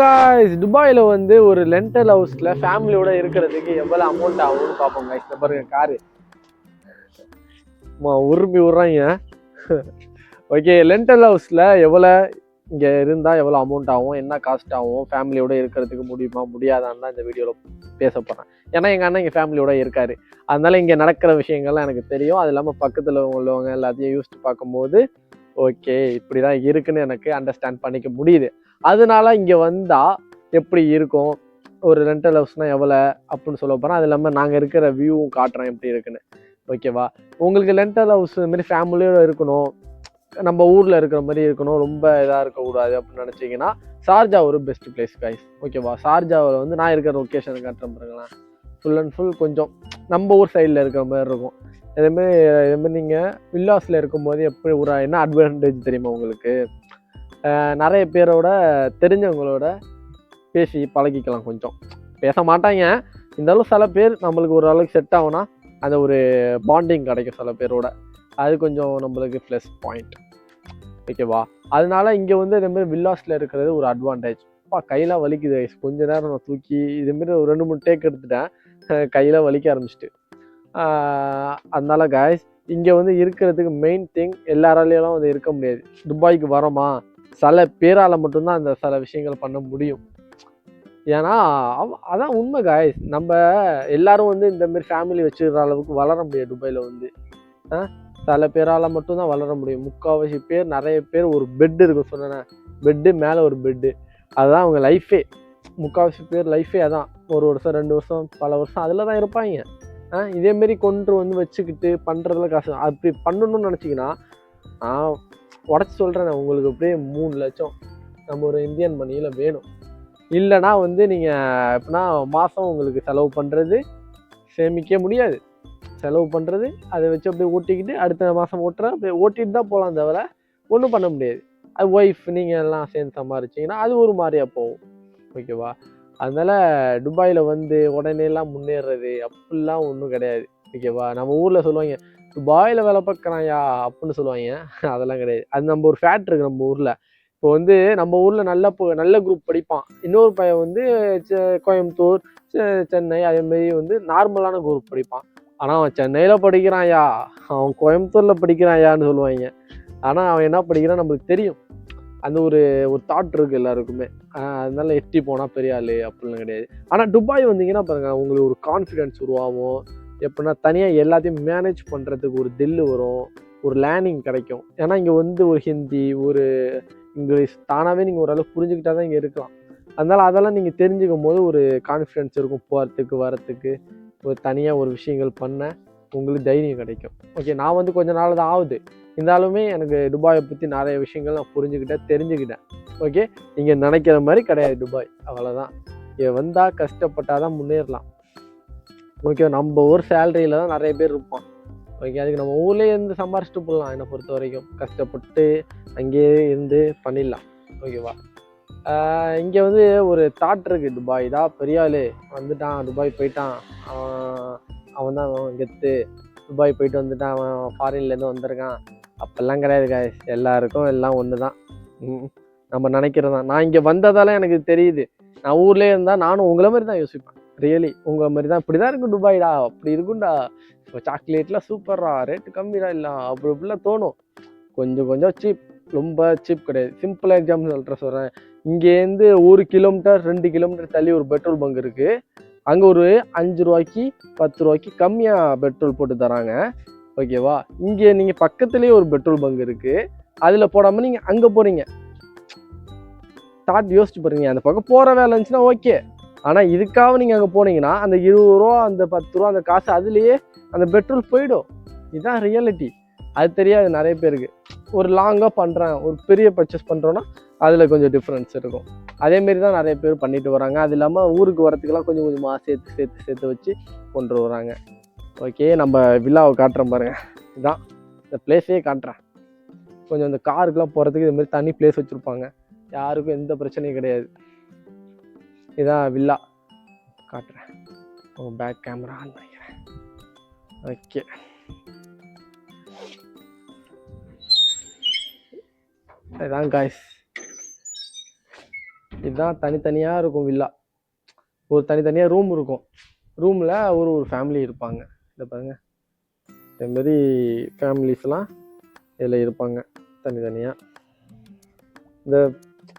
Guys, துபாயில் வந்து ஒரு ரெண்டல் ஹவுஸில் ஃபேமிலியோட இருக்கிறதுக்கு எவ்வளோ அமௌண்ட் ஆகும்னு பார்ப்போம் காய்ஸ். இந்த பாருங்க காரு உருப்பி விட்றாங்க. ஓகே, ரெண்டல் ஹவுஸில் எவ்வளோ இங்கே இருந்தால் எவ்வளோ அமௌண்ட் ஆகும், என்ன காஸ்ட் ஆகும், ஃபேமிலியோட இருக்கிறதுக்கு முடியுமா முடியாதான்னு தான் இந்த வீடியோவில் பேச போகிறேன். ஏன்னா எங்கள் அண்ணன் இங்கே ஃபேமிலியோட இருக்காரு, அதனால இங்கே நடக்கிற விஷயங்கள்லாம் எனக்கு தெரியும். அது இல்லாமல் பக்கத்தில் உள்ளவங்க எல்லாத்தையும் யூஸ்டு பார்க்கும்போது ஓகே இப்படி தான் இருக்குன்னு எனக்கு அண்டர்ஸ்டாண்ட் பண்ணிக்க முடியுது. அதனால இங்கே வந்தால் எப்படி இருக்கும், ஒரு ரெண்டல் ஹவுஸ்னால் எவ்வளோ அப்படின்னு சொல்ல போகிறேன். அது இல்லாமல் நாங்கள் இருக்கிற வியூவும் காட்டுறேன் எப்படி இருக்குன்னு. ஓகேவா? உங்களுக்கு ரெண்டல் ஹவுஸ் இதுமாரி ஃபேமிலியோடு இருக்கணும், நம்ம ஊரில் இருக்கிற மாதிரி இருக்கணும், ரொம்ப இதாக இருக்கக்கூடாது அப்படின்னு நினச்சிங்கன்னா ஷார்ஜா ஒரு பெஸ்ட் பிளேஸ் கைஸ். ஓகேவா? ஷார்ஜாவில் வந்து நான் இருக்கிற லொக்கேஷனை காட்டுறேன் பாருங்களேன். ஃபுல் அண்ட் ஃபுல் கொஞ்சம் நம்ம ஊர் சைடில் இருக்கிற மாதிரி இருக்கும். இதேமாரி நீங்கள் வில்லாஸில் இருக்கும்போது எப்படி ஒரு என்ன அட்வான்டேஜ் தெரியுமா உங்களுக்கு, நிறைய பேரோட தெரிஞ்சவங்களோட பேசி பழகிக்கலாம். கொஞ்சம் பேச மாட்டாங்க இருந்தாலும் சில பேர் நம்மளுக்கு ஒரு அளவுக்கு செட் ஆகும்னா அந்த ஒரு பாண்டிங் கிடைக்கும் சில பேரோட. அது கொஞ்சம் நம்மளுக்கு ப்ளஸ் பாயிண்ட். ஓகேவா? அதனால இங்கே வந்து இதேமாரி வில்லாஸில் இருக்கிறது ஒரு அட்வான்டேஜ். கையெல்லாம் வலிக்குது, கொஞ்ச நேரம் நான் தூக்கி இதேமாரி ஒரு 2-3 டேக் எடுத்துட்டேன், கையில் வலிக்க ஆரம்பிச்சிட்டு. அதனால காய்ஸ் இங்கே வந்து இருக்கிறதுக்கு மெயின் திங், எல்லாராலையும் வந்து இருக்க முடியாது. துபாய்க்கு வரோமா, சில பேரால் மட்டும்தான் அந்த சில விஷயங்கள் பண்ண முடியும். ஏன்னா அதான் உண்மை காய்ஸ். நம்ம எல்லாரும் வந்து இந்தமாரி ஃபேமிலி வச்சுக்கிற அளவுக்கு வளர முடியாது துபாயில் வந்து. சில பேரால் மட்டும்தான் வளர முடியும். முக்கால்வாசி பேர், நிறைய பேர் ஒரு பெட்டு இருக்கும் சொன்னேன், பெட்டு மேலே ஒரு பெட்டு, அதுதான் அவங்க லைஃபே. முக்கால்வாசி பேர் லைஃபே அதான். 1 வருஷம் 2 வருஷம் பல வருஷம் அதில் தான் இருப்பாங்க. இதேமாரி கொண்டு வந்து வச்சுக்கிட்டு பண்ணுறதுல காசு. அப்படி பண்ணணும்னு நினச்சிங்கன்னா நான் உடச்சி சொல்கிறேன், உங்களுக்கு அப்படியே 3 லட்சம் நம்ம ஒரு இந்தியன் மணியில் வேணும். இல்லைனா வந்து நீங்கள் எப்படின்னா மாதம் உங்களுக்கு செலவு பண்ணுறது சேமிக்க முடியாது. செலவு பண்ணுறது அதை வச்சு அப்படியே ஓட்டிக்கிட்டு அடுத்த மாதம் ஓட்டுற அப்படியே ஓட்டிகிட்டு தான் போகலாம், தவிர ஒன்றும் பண்ண முடியாது. அது ஒய்ஃப் நீங்கள் எல்லாம் சேர்ந்து சம்பாரிச்சிங்கன்னா அது ஒரு மாதிரியாக போகும். ஓகேவா? அதனால் துபாயில் வந்து உடனேலாம் முன்னேறது அப்படிலாம் ஒன்றும் கிடையாது. ஓகேவா? நம்ம ஊரில் சொல்லுவாங்க துபாயில் வேலை பார்க்குறாயா அப்படின்னு சொல்லுவாங்க, அதெல்லாம் கிடையாது. அது நம்ம ஒரு ஃபேக்ட் இருக்குது நம்ம ஊரில். இப்போ வந்து நம்ம ஊரில் நல்ல குரூப் படிப்பான், இன்னொரு பையன் வந்து கோயம்புத்தூர், சென்னை அதேமாரி வந்து நார்மலான குரூப் படிப்பான். ஆனால் அவன் சென்னையில் படிக்கிறான்யா, அவன் கோயம்புத்தூரில் படிக்கிறான்யான்னு சொல்லுவாங்க. ஆனால் அவன் என்ன படிக்கிறான் நம்மளுக்கு தெரியும். அந்த ஒரு தாட் இருக்குது எல்லாருக்குமே. அதனால எட்டி போனால் பெரிய ஆள் அப்படிலாம் கிடையாது. ஆனால் துபாய் வந்தீங்கன்னா பாருங்கள், உங்களுக்கு ஒரு கான்ஃபிடென்ஸ் உருவாகும். எப்படின்னா தனியாக எல்லாத்தையும் மேனேஜ் பண்ணுறதுக்கு ஒரு தில்லு வரும், ஒரு லேர்னிங் கிடைக்கும். ஏன்னா இங்கே வந்து ஒரு ஹிந்தி, ஒரு இங்கிலீஷ் தானாகவே நீங்கள் ஓரளவுக்கு புரிஞ்சுக்கிட்டா தான் இங்கே இருக்கலாம். அதனால் அதெல்லாம் நீங்கள் தெரிஞ்சுக்கும் போது ஒரு கான்ஃபிடென்ஸ் இருக்கும், போகிறதுக்கு வரத்துக்கு. ஒரு தனியாக ஒரு விஷயங்கள் பண்ண உங்களுக்கு தைரியம் கிடைக்கும். ஓகே, நான் வந்து கொஞ்ச நாள் தான் ஆகுது, இருந்தாலுமே எனக்கு துபாயை பற்றி நிறைய விஷயங்கள் நான் புரிஞ்சுக்கிட்டேன், தெரிஞ்சுக்கிட்டேன். ஓகே, நீங்கள் நினைக்கிற மாதிரி கிடையாது துபாய், அவ்வளோதான். இங்கே வந்தால் கஷ்டப்பட்டால் தான் முன்னேறலாம். ஓகே, நம்ம ஊர் சேலரியில் தான் நிறைய பேர் இருப்பான். ஓகே, அதுக்கு நம்ம ஊர்லேயே இருந்து சம்பாரிச்சிட்டு போடலாம். என்னை பொறுத்த வரைக்கும் கஷ்டப்பட்டு அங்கேயே இருந்து பண்ணிடலாம். ஓகேவா? இங்கே வந்து ஒரு தாட் இருக்குது, துபாய் தான் பெரிய ஆள் வந்துட்டான், துபாய் போயிட்டான், அவன் தான் கெத்து, துபாய் போயிட்டு வந்துட்டான், அவன் ஃபாரின்லேருந்து வந்திருக்கான். அப்பெல்லாம் கிடையாது காய்ஸ். எல்லாருக்கும் எல்லாம் ஒன்று தான், நம்ம நினைக்கிறது தான். நான் இங்கே வந்ததால எனக்கு தெரியுது. நான் ஊர்லேயே இருந்தால் நானும் உங்களை மாதிரி தான் யோசிப்பேன். ரியலி உங்களை மாதிரி தான், இப்படி தான் இருக்கும் துபாய்டா, அப்படி இருக்கும்டா, இப்போ சாக்லேட்லாம் சூப்பர்ரா, ரேட்டு கம்மிடா, இல்லை அப்படி இப்படிலாம் தோணும். கொஞ்சம் சீப், ரொம்ப சீப் கிடையாது. சிம்பிள் எக்ஸாம்பிள் சொல்கிறேன். இங்கேருந்து 1 கிலோமீட்டர் 2 கிலோமீட்டர் தள்ளி ஒரு பெட்ரோல் பங்க் இருக்குது. அங்கே ஒரு 5 ரூபாய்க்கு 10 ரூபாய்க்கு கம்மியாக பெட்ரோல் போட்டு தராங்க. ஓகேவா? இங்கே நீங்கள் பக்கத்துலேயே ஒரு பெட்ரோல் பங்க் இருக்குது, அதில் போடாமல் நீங்கள் அங்கே போகிறீங்க. தாட் யோசிச்சு பாருங்க. அந்த பக்கம் போகிற வேலை இருந்துச்சுன்னா ஓகே, ஆனால் இதுக்காக நீங்கள் அங்கே போனீங்கன்னா அந்த 20 ரூபா அந்த 10 ரூபா அந்த காசு அதுலேயே அந்த பெட்ரோல் போயிடும். இதுதான் ரியாலிட்டி. அது தெரியாது நிறைய பேருக்கு. ஒரு லாங்காக பண்ணுறேன், ஒரு பெரிய பர்ச்சேஸ் பண்ணுறோன்னா அதில் கொஞ்சம் டிஃப்ரென்ஸ் இருக்கும். அதேமாரி தான் நிறைய பேர் பண்ணிட்டு வராங்க. அது இல்லாமல் ஊருக்கு வரத்துக்கெல்லாம் கொஞ்சம் கொஞ்சமாக சேர்த்து வச்சு கொண்டு வராங்க. ஓகே, நம்ம வில்லாவை காட்டுறேன் பாருங்கள். இதுதான் இந்த பிளேஸே காட்டுறேன். கொஞ்சம் இந்த காருக்கெலாம் போகிறதுக்கு இதுமாரி தனி பிளேஸ் வச்சுருப்பாங்க, யாருக்கும் எந்த பிரச்சனையும் கிடையாது. இதுதான் வில்லா காட்டுறேன். பேக் கேமரா ஆன் பண்ணிக்கிறேன். ஓகே, இதுதான் காய்ஸ். இதுதான் தனித்தனியாக இருக்கும் வில்லா. ஒரு தனித்தனியாக ரூம் இருக்கும். ரூமில் ஒரு ஃபேமிலி இருப்பாங்க. இதை பாருங்க, இதுமாரி ஃபேமிலிஸ்லாம் இதில் இருப்பாங்க தனித்தனியாக. இந்த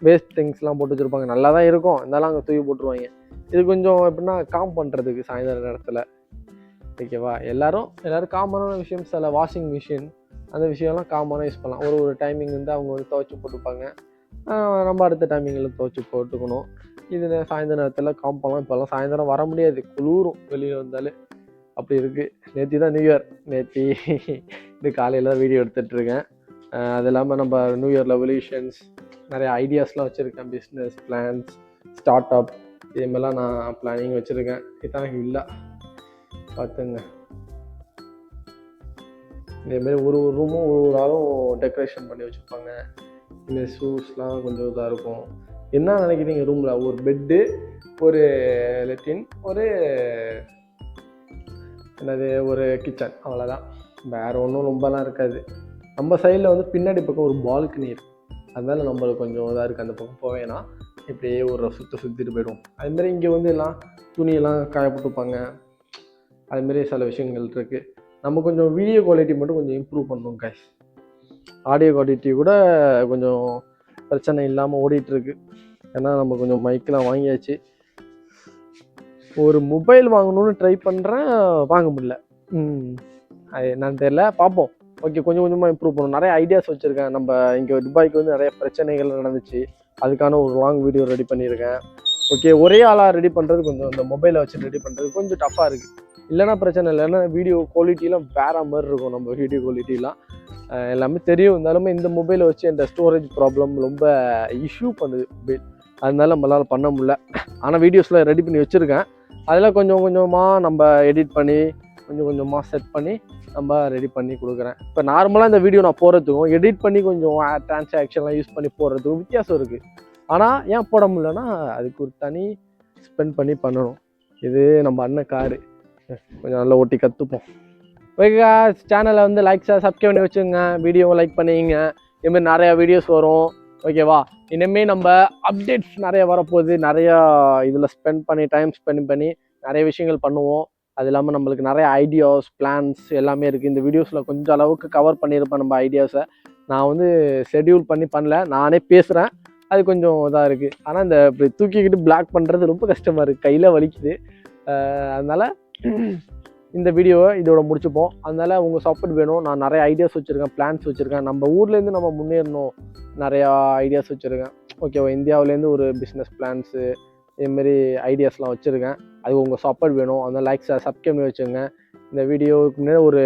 வேஸ்ட் திங்ஸ்லாம் போட்டு வச்சுருப்பாங்க. நல்லா தான் இருக்கும், இருந்தாலும் அங்கே தூக்கி போட்டுருவாங்க. இது கொஞ்சம் எப்படின்னா காம் பண்ணுறதுக்கு சாயந்தர நேரத்தில். ஓகேவா, எல்லோரும் காமனான விஷயம். சில வாஷிங் மிஷின் அந்த விஷயம்லாம் காமனாக யூஸ் பண்ணலாம். ஒரு டைமிங் வந்து அவங்க வந்து துவைச்சி போட்டுப்பாங்க, நம்ம அடுத்த டைமிங்கில் துவைச்சி போட்டுக்கணும். இது சாயந்தர நேரத்தில் காம் பண்ணலாம். இப்போல்லாம் சாயந்தரம் வர முடியாது, குளிரும் வெளியில் வந்தாலே. அப்படி இருக்குது. நேற்று தான் நியூ இயர். நேற்று இது காலையில் தான் வீடியோ எடுத்துகிட்ருக்கேன். அது இல்லாமல் நம்ம நியூ இயர் ரெவல்யூஷன்ஸ் நிறைய ஐடியாஸ்லாம் வச்சுருக்கேன். பிஸ்னஸ் பிளான்ஸ், ஸ்டார்ட் அப், இதுமாதிரிலாம் நான் பிளானிங் வச்சுருக்கேன். இதுதான் எனக்கு இல்லை பார்த்துங்க. இதேமாரி ஒரு ரூமும் ஒரு ஆளும் டெக்கரேஷன் பண்ணி வச்சுருப்பாங்க. இதுமாரி ஷூஸ்லாம் கொஞ்சம் இதாக இருக்கும். என்ன நினைக்கிறீங்க? ரூமில் ஒரு பெட்டு, ஒரு லெட்டின், ஒரு கிச்சன், அவ்வளோதான். வேறு ஒன்றும் ரொம்பலாம் இருக்காது. நம்ம சைடில் வந்து பின்னாடி பக்கம் ஒரு பால்கனி இருக்குது. அதனால நம்மளுக்கு கொஞ்சம் இதாக இருக்குது. அந்த பக்கம் போவேன்னா இப்படியே ஒரு சுற்றிட்டு போய்டும். அதுமாரி இங்கே வந்து எல்லாம் துணியெல்லாம் காயப்பட்டுப்பாங்க. அதுமாரி சில விஷயங்கள் இருக்குது. நம்ம கொஞ்சம் வீடியோ குவாலிட்டி மட்டும் கொஞ்சம் இம்ப்ரூவ் பண்ணணும் கைஸ். ஆடியோ குவாலிட்டி கூட கொஞ்சம் பிரச்சனை இல்லாமல் ஓடிட்டுருக்கு. ஏன்னா நம்ம கொஞ்சம் மைக்கெலாம் வாங்கியாச்சு. ஒரு மொபைல் வாங்கணும்னு ட்ரை பண்ணுறேன், வாங்க முடியல. அது என்னன்னு தெரியல, பார்ப்போம். ஓகே, கொஞ்சம் கொஞ்சமாக இம்ப்ரூவ் பண்ணணும். நிறைய ஐடியாஸ் வச்சுருக்கேன். நம்ம இங்கே துபாய்க்கு வந்து நிறைய பிரச்சனைகள் நடந்துச்சு. அதுக்கான ஒரு லாங் வீடியோ ரெடி பண்ணியிருக்கேன். ஓகே, ஒரே ஆளாக ரெடி பண்ணுறது கொஞ்சம், இந்த மொபைலை வச்சு ரெடி பண்ணுறது கொஞ்சம் டஃப்பாக இருக்குது. இல்லைனா பிரச்சனை இல்லை, ஏன்னா வீடியோ குவாலிட்டிலாம் வேறு மாதிரி இருக்கும். நம்ம வீடியோ குவாலிட்டிலாம் எல்லாமே தெரியும். இருந்தாலுமே இந்த மொபைலை வச்சு இந்த ஸ்டோரேஜ் ப்ராப்ளம் ரொம்ப இஷ்யூ பண்ணுது மொபைல். அதனால நம்மளால் பண்ண முடியல. ஆனால் வீடியோஸ்லாம் ரெடி பண்ணி வச்சுருக்கேன். அதெல்லாம் கொஞ்சம் கொஞ்சமாக நம்ம எடிட் பண்ணி கொஞ்சம் கொஞ்சமாக செட் பண்ணி நம்ம ரெடி பண்ணி கொடுக்குறேன். இப்போ நார்மலாக இந்த வீடியோ நான் போடுறதுக்கும் எடிட் பண்ணி கொஞ்சம் டிரான்சாக்ஷன்லாம் யூஸ் பண்ணி போடுறதுக்கும் வித்தியாசம் இருக்குது. ஆனால் ஏன் போட முடியலன்னா அதுக்கு ஒரு தனி ஸ்பெண்ட் பண்ணி பண்ணணும். இது நம்ம அண்ணன் காரு, கொஞ்சம் நல்லா ஓட்டி கற்றுப்போம். ஓகே, சேனலை வந்து சப்ஸ்கிரைப் பண்ணி வச்சுங்க, வீடியோவை லைக் பண்ணிங்க. இதுமாதிரி நிறையா வீடியோஸ் வரும். ஓகேவா, இனிமேல் நம்ம அப்டேட்ஸ் நிறைய வரப்போகுது. நிறையா இதில் டைம் ஸ்பெண்ட் பண்ணி நிறைய விஷயங்கள் பண்ணுவோம். அது இல்லாமல் நம்மளுக்கு நிறைய ஐடியாஸ், பிளான்ஸ் எல்லாமே இருக்குது. இந்த வீடியோஸில் கொஞ்சம் அளவுக்கு கவர் பண்ணியிருப்பேன் நம்ம ஐடியாஸை. நான் வந்து ஷெட்யூல் பண்ணல, நானே பேசுகிறேன். அது கொஞ்சம் இதாக இருக்குது. ஆனால் இந்த இப்படி தூக்கிக்கிட்டு பிளாக் பண்ணுறது ரொம்ப கஷ்டமாக இருக்குது, கையில் வலிக்குது. அதனால் இந்த வீடியோவை இதோட முடிச்சுப்போம். அதனால் உங்கள் சப்போர்ட் வேணும். நான் நிறைய ஐடியாஸ் வச்சுருக்கேன், பிளான்ஸ் வச்சுருக்கேன். நம்ம ஊர்லேருந்து நம்ம முன்னேறணும், நிறையா ஐடியாஸ் வச்சுருக்கேன். ஓகேவா, இந்தியாவிலேருந்து ஒரு பிஸ்னஸ் பிளான்ஸு இதுமாரி ஐடியாஸ்லாம் வச்சுருக்கேன். அது உங்கள் சப்போர்ட் வேணும். அதனால் சப்ஸ்கிரைப் பண்ணி வச்சுங்க. இந்த வீடியோவுக்கு முன்னாடி ஒரு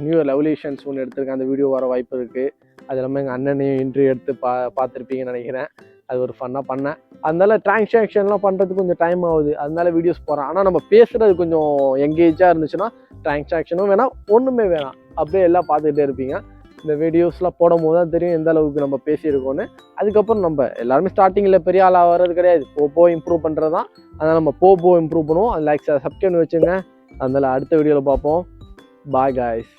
நியூ ரெவல்யூஷன்ஸ் ஒன்று எடுத்திருக்கேன். அந்த வீடியோ வர வாய்ப்பு இருக்குது. அது இல்லாமல் எங்கள் அண்ணனையும் இன்டர்வியூ எடுத்து பார்த்துருப்பீங்கன்னு நினைக்கிறேன். அது ஒரு ஃபன்னாக பண்ணேன். அதனால டிரான்சாக்ஷன்லாம் பண்ணுறதுக்கு கொஞ்சம் டைம் ஆகுது. அதனால வீடியோஸ் போடுறேன். ஆனால் நம்ம பேசுகிறது கொஞ்சம் எங்கேஜாக இருந்துச்சுன்னா டிரான்சாக்ஷனும் வேணாம், ஒன்றுமே வேணாம், அப்படியே எல்லாம் பார்த்துக்கிட்டே இருப்பீங்க. இந்த வீடியோஸ்லாம் போடும் போது தான் தெரியும் எந்த அளவுக்கு நம்ம பேசியிருக்கோன்னு. அதுக்கப்புறம் நம்ம எல்லாருமே ஸ்டார்டிங்கில் பெரிய ஆளாக வர்றது கிடையாது, போ இம்ப்ரூவ் பண்ணுறது தான். அதனால் நம்ம போ இம்ப்ரூவ் பண்ணுவோம். அது சப்ஸ்கிரைப் பண்ணி வச்சுங்க. அதனால் அடுத்த வீடியோவில் பார்ப்போம். Bye guys.